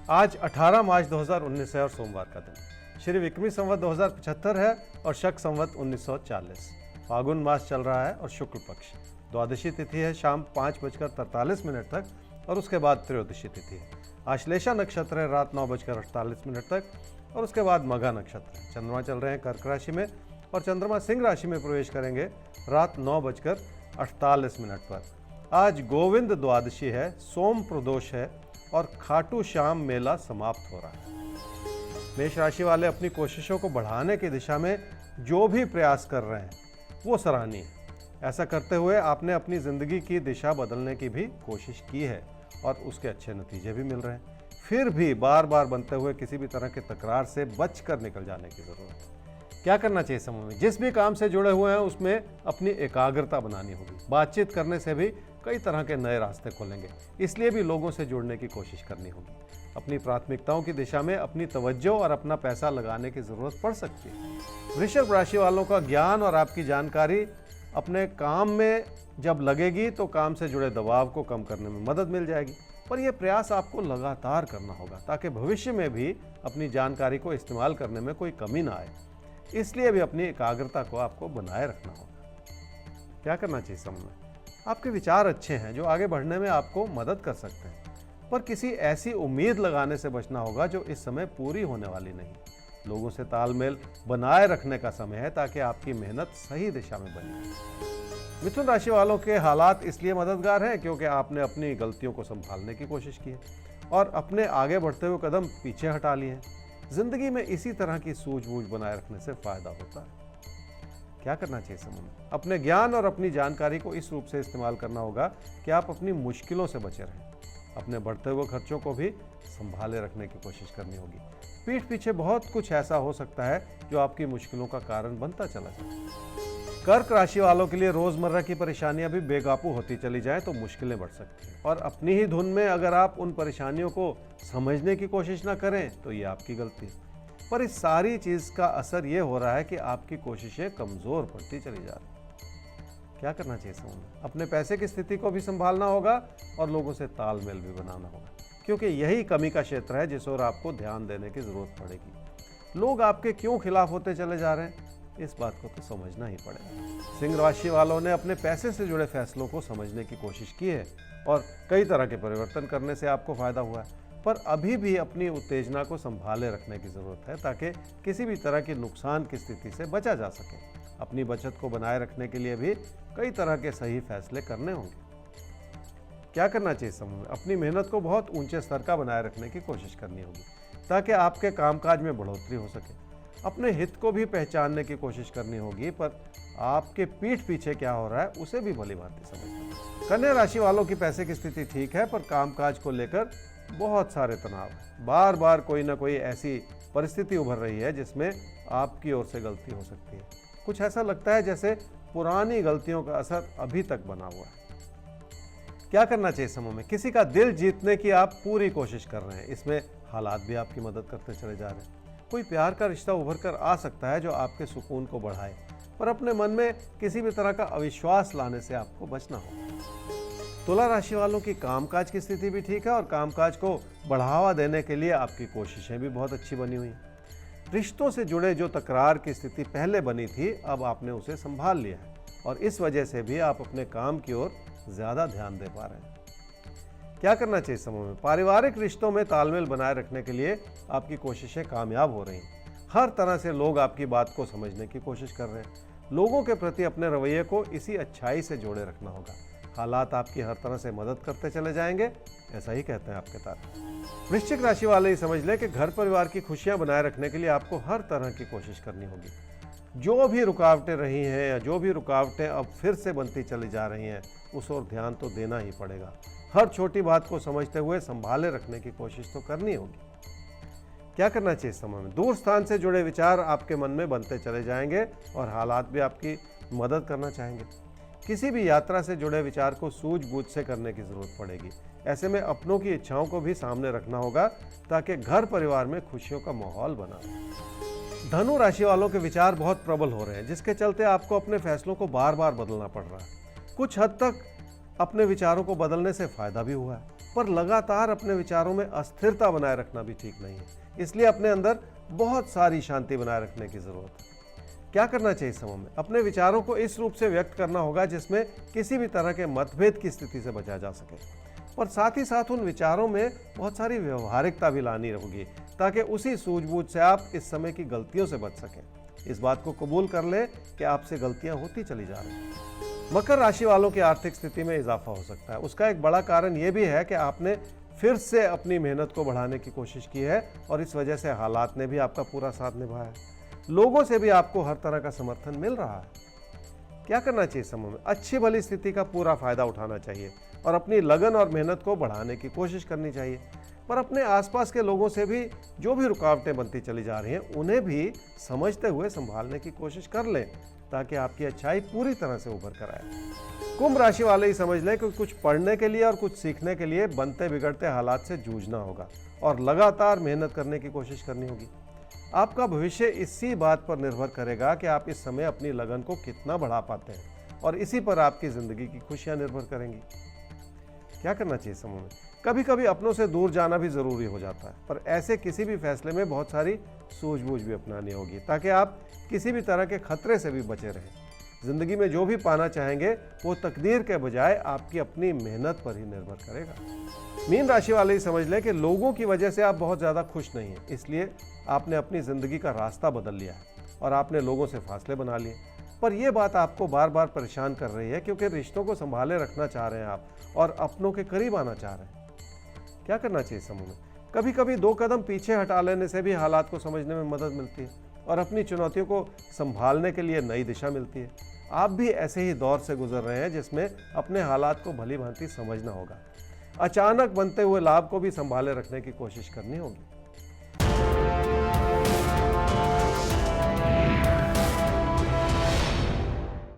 आज 18 मार्च 2019 है और सोमवार का दिन। श्री विक्रमी संवत 2075 है और शक संवत 1940। फागुन मास चल रहा है और शुक्ल पक्ष। द्वादशी तिथि है शाम 5:43 तक और उसके बाद त्रयोदशी तिथि है। आश्लेषा नक्षत्र है रात 9:48 तक और उसके बाद मघा नक्षत्र है। चंद्रमा चल रहे हैं कर्क राशि में और चंद्रमा सिंह राशि में प्रवेश करेंगे रात 9:48 पर। आज गोविंद द्वादशी है, सोम प्रदोष है और खाटू श्याम मेला समाप्त हो रहा है। मेष राशि वाले अपनी कोशिशों को बढ़ाने की दिशा में जो भी प्रयास कर रहे हैं वो सराहनीय है। ऐसा करते हुए आपने अपनी जिंदगी की दिशा बदलने की भी कोशिश की है और उसके अच्छे नतीजे भी मिल रहे हैं। फिर भी बार बार बनते हुए किसी भी तरह के तकरार से बचकर निकल जाने की जरूरत है। क्या करना चाहिए समय में? जिस भी काम से जुड़े हुए हैं उसमें अपनी एकाग्रता बनानी होगी। बातचीत करने से भी कई तरह के नए रास्ते खोलेंगे, इसलिए भी लोगों से जुड़ने की कोशिश करनी होगी। अपनी प्राथमिकताओं की दिशा में अपनी तवज्जो और अपना पैसा लगाने की जरूरत पड़ सकती है। वृषभ राशि वालों का ज्ञान और आपकी जानकारी अपने काम में जब लगेगी तो काम से जुड़े दबाव को कम करने में मदद मिल जाएगी, पर यह प्रयास आपको लगातार करना होगा ताकि भविष्य में भी अपनी जानकारी को इस्तेमाल करने में कोई कमी ना आए। इसलिए भी अपनी एकाग्रता को आपको बनाए रखना होगा। क्या करना चाहिए समय में? आपके विचार अच्छे हैं जो आगे बढ़ने में आपको मदद कर सकते हैं, पर किसी ऐसी उम्मीद लगाने से बचना होगा जो इस समय पूरी होने वाली नहीं। लोगों से तालमेल बनाए रखने का समय है ताकि आपकी मेहनत सही दिशा में बने। मिथुन राशि वालों के हालात इसलिए मददगार हैं क्योंकि आपने अपनी गलतियों को संभालने की कोशिश की है और अपने आगे बढ़ते हुए कदम पीछे हटा लिए हैं। जिंदगी में इसी तरह की सूझबूझ बनाए रखने से फायदा होता है। क्या करना चाहिए समय में? अपने ज्ञान और अपनी जानकारी को इस रूप से इस्तेमाल करना होगा कि आप अपनी मुश्किलों से बचे रहें। अपने बढ़ते हुए खर्चों को भी संभाले रखने की कोशिश करनी होगी। पीठ पीछे बहुत कुछ ऐसा हो सकता है जो आपकी मुश्किलों का कारण बनता चला जाए। कर्क राशि वालों के लिए रोजमर्रा की परेशानियां भी बेकाबू होती चली जाएं तो मुश्किलें बढ़ सकती हैं और अपनी ही धुन में अगर आप उन परेशानियों को समझने की कोशिश ना करें तो ये आपकी गलती है। पर इस सारी चीज का असर ये हो रहा है कि आपकी कोशिशें कमजोर पड़ती चली जा रही। क्या करना चाहिए समय में? अपने पैसे की स्थिति को भी संभालना होगा और लोगों से तालमेल भी बनाना होगा, क्योंकि यही कमी का क्षेत्र है जिस ओर आपको ध्यान देने की जरूरत पड़ेगी। लोग आपके क्यों खिलाफ होते चले जा रहे हैं, इस बात को तो समझना ही पड़ेगा। सिंह राशि वालों ने अपने पैसे से जुड़े फैसलों को समझने की कोशिश की है और कई तरह के परिवर्तन करने से आपको फायदा हुआ है, पर अभी भी अपनी उत्तेजना को संभाले रखने की जरूरत है ताकि किसी भी तरह की नुकसान की स्थिति से बचा जा सके। अपनी बचत को बनाए रखने के लिए भी कई तरह के सही फैसले करने होंगे। क्या करना चाहिए समय में? अपनी मेहनत को बहुत ऊंचे स्तर का बनाए रखने की कोशिश करनी होगी ताकि आपके कामकाज में बढ़ोतरी हो सके। अपने हित को भी पहचानने की कोशिश करनी होगी, पर आपके पीठ पीछे क्या हो रहा है उसे भी भली भांति समझना। कन्या राशि वालों की पैसे की स्थिति ठीक है, पर कामकाज को लेकर बहुत सारे तनाव है। बार बार कोई ना कोई ऐसी परिस्थिति उभर रही है जिसमें आपकी ओर से गलती हो सकती है। कुछ ऐसा लगता है जैसे पुरानी गलतियों का असर अभी तक बना हुआ है। क्या करना चाहिए समय में? किसी का दिल जीतने की आप पूरी कोशिश कर रहे हैं, इसमें हालात भी आपकी मदद करते चले जा रहे हैं। कोई प्यार का रिश्ता उभर कर आ सकता है जो आपके सुकून को बढ़ाए, पर अपने मन में किसी भी तरह का अविश्वास लाने से आपको बचना होगा। तुला राशि वालों की कामकाज की स्थिति भी ठीक है और कामकाज को बढ़ावा देने के लिए आपकी कोशिशें भी बहुत अच्छी बनी हुई हैं। रिश्तों से जुड़े जो तकरार की स्थिति पहले बनी थी, अब आपने उसे संभाल लिया है और इस वजह से भी आप अपने काम की ओर ज्यादा ध्यान दे पा रहे हैं। क्या करना चाहिए समय में? पारिवारिक रिश्तों में तालमेल बनाए रखने के लिए आपकी कोशिशें कामयाब हो रही हैं। हर तरह से लोग आपकी बात को समझने की कोशिश कर रहे हैं। लोगों के प्रति अपने रवैये को इसी अच्छाई से जोड़े रखना होगा। हालात आपकी हर तरह से मदद करते चले जाएंगे, ऐसा ही कहते हैं आपके तारे। वृश्चिक राशि वाले ही समझ लें कि घर परिवार की खुशियां बनाए रखने के लिए आपको हर तरह की कोशिश करनी होगी। जो भी रुकावटें रही हैं या जो भी रुकावटें अब फिर से बनती चली जा रही हैं, उस ओर ध्यान तो देना ही पड़ेगा। हर छोटी बात को समझते हुए संभाले रखने की कोशिश तो करनी होगी। क्या करना चाहिए समय में? दूर स्थान से जुड़े विचार आपके मन में बनते चले जाएंगे और हालात भी आपकी मदद करना चाहेंगे। किसी भी यात्रा से जुड़े विचार को सूझबूझ से करने की जरूरत पड़ेगी। ऐसे में अपनों की इच्छाओं को भी सामने रखना होगा ताकि घर परिवार में खुशियों का माहौल बना रहे। धनु राशि वालों के विचार बहुत प्रबल हो रहे हैं, जिसके चलते आपको अपने फैसलों को बार बार बदलना पड़ रहा है। कुछ हद तक अपने विचारों को बदलने से फायदा भी हुआ है। पर लगातार अपने विचारों में अस्थिरता बनाए रखना भी ठीक नहीं है। इसलिए अपने अंदर बहुत सारी शांति बनाए रखने की जरूरत है। क्या करना चाहिए इस समय में? अपने विचारों को इस रूप से व्यक्त करना होगा जिसमें किसी भी तरह के मतभेद की स्थिति से बचा जा सके, और साथ ही साथ उन विचारों में बहुत सारी व्यवहारिकता भी लानी होगी ताकि उसी सूझबूझ से आप इस समय की गलतियों से बच सकें। इस बात को कबूल कर लें कि आपसे गलतियां होती चली जा रही हैं। मकर राशि वालों की आर्थिक स्थिति में इजाफा हो सकता है। उसका एक बड़ा कारण यह भी है कि आपने फिर से अपनी मेहनत को बढ़ाने की कोशिश की है और इस वजह से हालात ने भी आपका पूरा साथ निभाया है। लोगों से भी आपको हर तरह का समर्थन मिल रहा है। क्या करना चाहिए समय में? अच्छी भली स्थिति का पूरा फायदा उठाना चाहिए और अपनी लगन और मेहनत को बढ़ाने की कोशिश करनी चाहिए। पर अपने आसपास के लोगों से भी जो भी रुकावटें बनती चली जा रही हैं उन्हें भी समझते हुए संभालने की कोशिश कर लें ताकि आपकी अच्छाई पूरी तरह से उभर कर आए। कुंभ राशि वाले ही समझ लें कि कुछ पढ़ने के लिए और कुछ सीखने के लिए बनते बिगड़ते हालात से जूझना होगा और लगातार मेहनत करने की कोशिश करनी होगी। आपका भविष्य इसी बात पर निर्भर करेगा कि आप इस समय अपनी लगन को कितना बढ़ा पाते हैं और इसी पर आपकी जिंदगी की खुशियां निर्भर करेंगी। क्या करना चाहिए समय में? कभी कभी अपनों से दूर जाना भी जरूरी हो जाता है, पर ऐसे किसी भी फैसले में बहुत सारी सूझबूझ भी अपनानी होगी ताकि आप किसी भी तरह के खतरे से भी बचे रहें। जिंदगी में जो भी पाना चाहेंगे वो तकदीर के बजाय आपकी अपनी मेहनत पर ही निर्भर करेगा। मीन राशि वाले ही समझ लें कि लोगों की वजह से आप बहुत ज़्यादा खुश नहीं हैं, इसलिए आपने अपनी ज़िंदगी का रास्ता बदल लिया है और आपने लोगों से फासले बना लिए। पर यह बात आपको बार बार परेशान कर रही है क्योंकि रिश्तों को संभाले रखना चाह रहे हैं आप और अपनों के करीब आना चाह रहे हैं। क्या करना चाहिए समूह में? कभी कभी 2 कदम पीछे हटा लेने से भी हालात को समझने में मदद मिलती है और अपनी चुनौतियों को संभालने के लिए नई दिशा मिलती है। आप भी ऐसे ही दौर से गुजर रहे हैं जिसमें अपने हालात को भली भांति समझना होगा। अचानक बनते हुए लाभ को भी संभाले रखने की कोशिश करनी होगी।